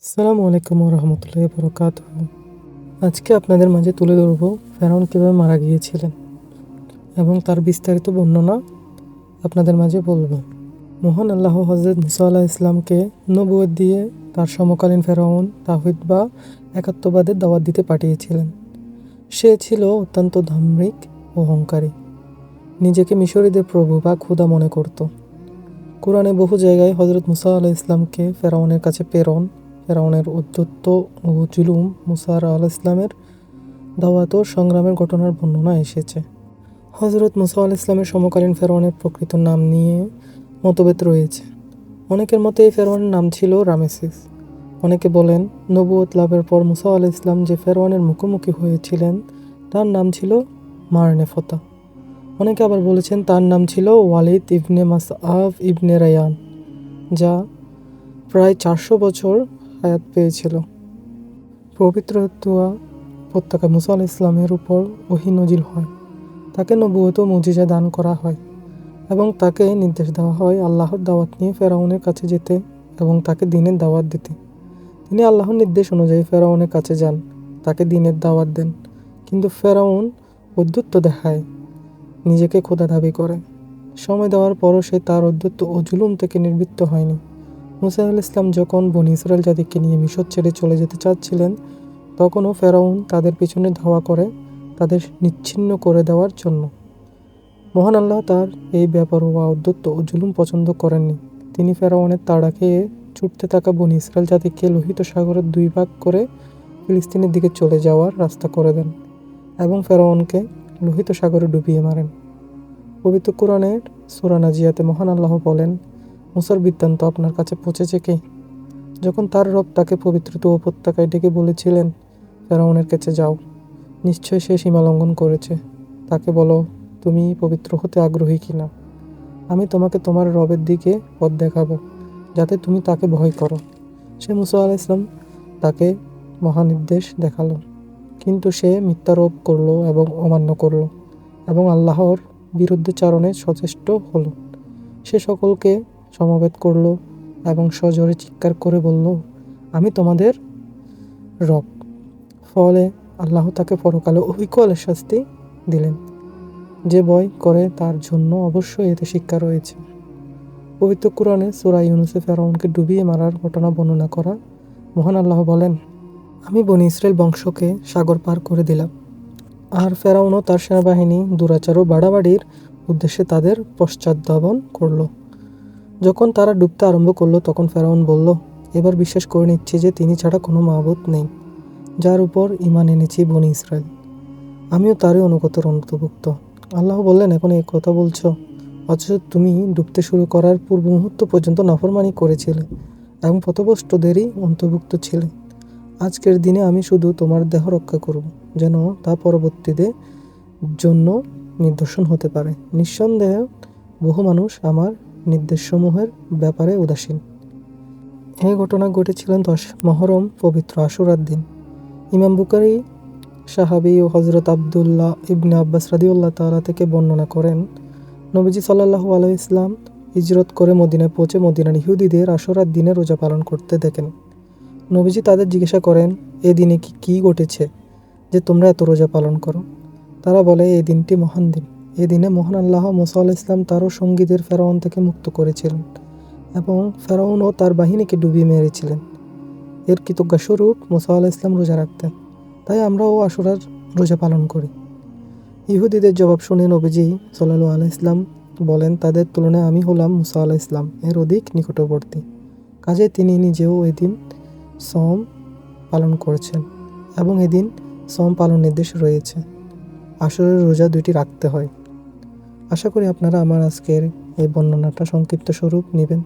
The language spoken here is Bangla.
আসসালামু আলাইকুম রহমতুল্লাহি বরকাতুহু। আজকে আপনাদের মাঝে তুলে ধরব ফেরাউন কীভাবে মারা গিয়েছিলেন এবং তার বিস্তারিত বর্ণনা আপনাদের মাঝে বলব। মহান আল্লাহ হযরত মুসা আলাইহিস সালামকে নবুয়ত দিয়ে তার সমকালীন ফেরাউন তাওহীদ বা একাত্মবাদের দাওয়াত দিতে পাঠিয়েছিলেন। সে ছিল অত্যন্ত ধার্মিক ও অহংকারী, নিজেকে মিশরীদের প্রভু বা খোদা মনে করত। কোরআনে বহু জায়গায় হযরত মুসা আলাইহিস সালামকে ফেরাউনের কাছে প্রেরণ, ফেরাউনের উদ্ধত্ত ও জুলুম, মুসা আলাইহিস সালামের দাওয়াত ও সংগ্রামের ঘটনার বর্ণনা এসেছে। হযরত মুসা আলাইহিস সালামের সমকালীন ফেরাউনের প্রকৃত নাম নিয়ে মতভেদ রয়েছে। অনেকের মতে এই ফেরাউনের নাম ছিল রামেসিস। অনেকে বলেন নবুয়ত লাভের পর মুসা আলাইহিস সালাম যে ফেরাউনের মুখোমুখি হয়েছিলেন তার নাম ছিল মারনেফতা। অনেকে আবার বলেছেন তার নাম ছিল ওয়ালিদ ইবনে মাসআব ইবনে রায়ান, যা প্রায় 400 বছর হায়াত পেয়েছিল। পবিত্র দোয়া উপত্যকা মুসা আলাইহিস সালামের উপর ওহী নাযিল হয়। তাকে নবুয়ত ও মুজিজা দান করা হয় এবং তাকে নির্দেশ দেওয়া হয় আল্লাহর দাওয়াত নিয়ে ফেরাউনের কাছে যেতে এবং তাকে দ্বীনের দাওয়াত দিতে। তিনি আল্লাহর নির্দেশ অনুযায়ী ফেরাউনের কাছে যান, তাকে দ্বীনের দাওয়াত দেন, কিন্তু ফেরাউন ঔদ্ধত্য দেখায়, নিজেকে খোদা দাবি করে। সময় দেওয়ার পরও সে তার ঔদ্ধত্য ও জুলুম থেকে নিবৃত্ত হয়নি। মুসা আলাইহিস সালাম যখন বনী ইসরাইল জাতিকে নিয়ে মিশর ছেড়ে চলে যেতে চাচ্ছিলেন, তখনও ফেরাউন তাদের পিছনে ধাওয়া করে তাদের নিচ্ছিন্ন করে দেওয়ার জন্য। মহান আল্লাহ তার এই বেপরোয়া ঔদ্ধত্য ও জুলুম পছন্দ করেননি। তিনি ফেরাউনের তাড়া খেয়ে ছুটতে থাকা বনী ইসরাইল জাতিকে লোহিত সাগরের 2 ভাগ করে ফিলিস্তিনের দিকে চলে যাওয়ার রাস্তা করে দেন এবং ফেরাউনকে লোহিত সাগরে ডুবিয়ে মারেন। পবিত্র কোরআনের সূরা নাজিয়াতে মহান আল্লাহ বলেন, মুসার বৃত্তান্ত আপনার কাছে পৌঁছেছে কি? যখন তার রব তাকে পবিত্র উপত্যকায় ডেকে বলেছিলেন, ফেরাউনের কাছে যাও, নিশ্চয় সে সীমা লঙ্ঘন করেছে। তাকে বলো, তুমি পবিত্র হতে আগ্রহী কিনা? আমি তোমাকে তোমার রবের দিকে পথ দেখাবো, যাতে তুমি তাকে ভয় করো। সে মুসা আলাইহিস সালাম তাকে মহানির্দেশ দেখালো, কিন্তু সে মিথ্যারোপ করলো এবং অমান্য করলো এবং আল্লাহর বিরুদ্ধচারণে সচেষ্ট হলো। সে সকলকে সমবেত করলো এবং সজোরে চিৎকার করে বলল, আমি তোমাদের রব। ফলে আল্লাহ তাকে পরকালে অবিকল শাস্তি দিলেন। যে ভয় করে তার জন্য অবশ্যই এতে শিক্ষা রয়েছে। পবিত্র কোরআনে সূরা ইউনূসে ফেরাউনকে ডুবিয়ে মারার ঘটনা বর্ণনা করা মহান আল্লাহ বলেন, আমি বনী ইসরাইল বংশকে সাগর পার করে দিলাম, আর ফেরাউন ও তার সেনাবাহিনী দুরাচার ও বাড়াবাড়ির উদ্দেশ্যে তাদের পশ্চাদ্ধাবন করল। যখন তারা ডুবতে আরম্ভ করলো, তখন ফেরাউন বলল, এবার বিশ্বাস করে নিচ্ছি যে তিনি ছাড়া কোনো মাবুদ নেই, যার উপর ঈমান এনেছি বনী ইসরাইল। আমিও তারই অনুগতের অন্তর্ভুক্ত। আল্লাহ বললেন, এখন এই কথা বলছো, অথচ তুমি ডুবতে শুরু করার পূর্ব মুহূর্ত পর্যন্ত নাফরমানি করেছিলে এবং পথভ্রষ্টদেরই অন্তর্ভুক্ত ছিলে। আজকের দিনে আমি শুধু তোমার দেহ রক্ষা করব, যেন তা পরবর্তীদের জন্য নিদর্শন হতে পারে। নিঃসন্দেহে বহু মানুষ আমার নির্দেশসমূহের ব্যাপারে উদাসীন। এই ঘটনা ঘটেছিলেন 10 মুহররম পবিত্র আশুরার দিন। ইমাম বুখারী সাহাবী ও হযরত আব্দুল্লাহ ইবনে আব্বাস রাদিয়াল্লাহু তাআলা থেকে বর্ণনা করেন, নবীজি সাল্লাল্লাহু আলাইহি ওয়াসাল্লাম হিজরত করে মদিনায় পৌঁছে মদিনার ইহুদিদের আশুরার দিনে রোজা পালন করতে দেখেন। নবীজি তাদের জিজ্ঞাসা করেন, এ দিনে কি ঘটেছে যে তোমরা এত রোজা পালন করো? তারা বলে, এই দিনটি মহান দিন। এ দিনে মহান আল্লাহ মুসা আলাইহিস সালাম তার ও সঙ্গীদের ফেরাউন থেকে মুক্ত করেছিলেন এবং ফেরাউন ও তার বাহিনীকে ডুবিয়ে মেরেছিলেন। এর কৃতজ্ঞতাস্বরূপ মুসা আলাইহিস সালাম রোজা রাখতেন, তাই আমরাও আশুরার রোজা পালন করি। ইহুদিদের জবাব শুনে নবীজি সাল্লাল্লাহু আলাইহি ওয়াসাল্লাম বলেন, তাদের তুলনায় আমি হলাম মুসা আলাইহিস সালাম এর অধিক নিকটবর্তী। কাজেই তিনি নিজেও এদিন সওম পালন করেছেন এবং এদিন সওম পালন নির্দেশ রয়েছে। আশুরার রোজা 2টি রাখতে হয়। আশা করি আপনারা আমার আজকের এই বর্ণনাটা সংক্ষিপ্ত স্বরূপ নেবেন।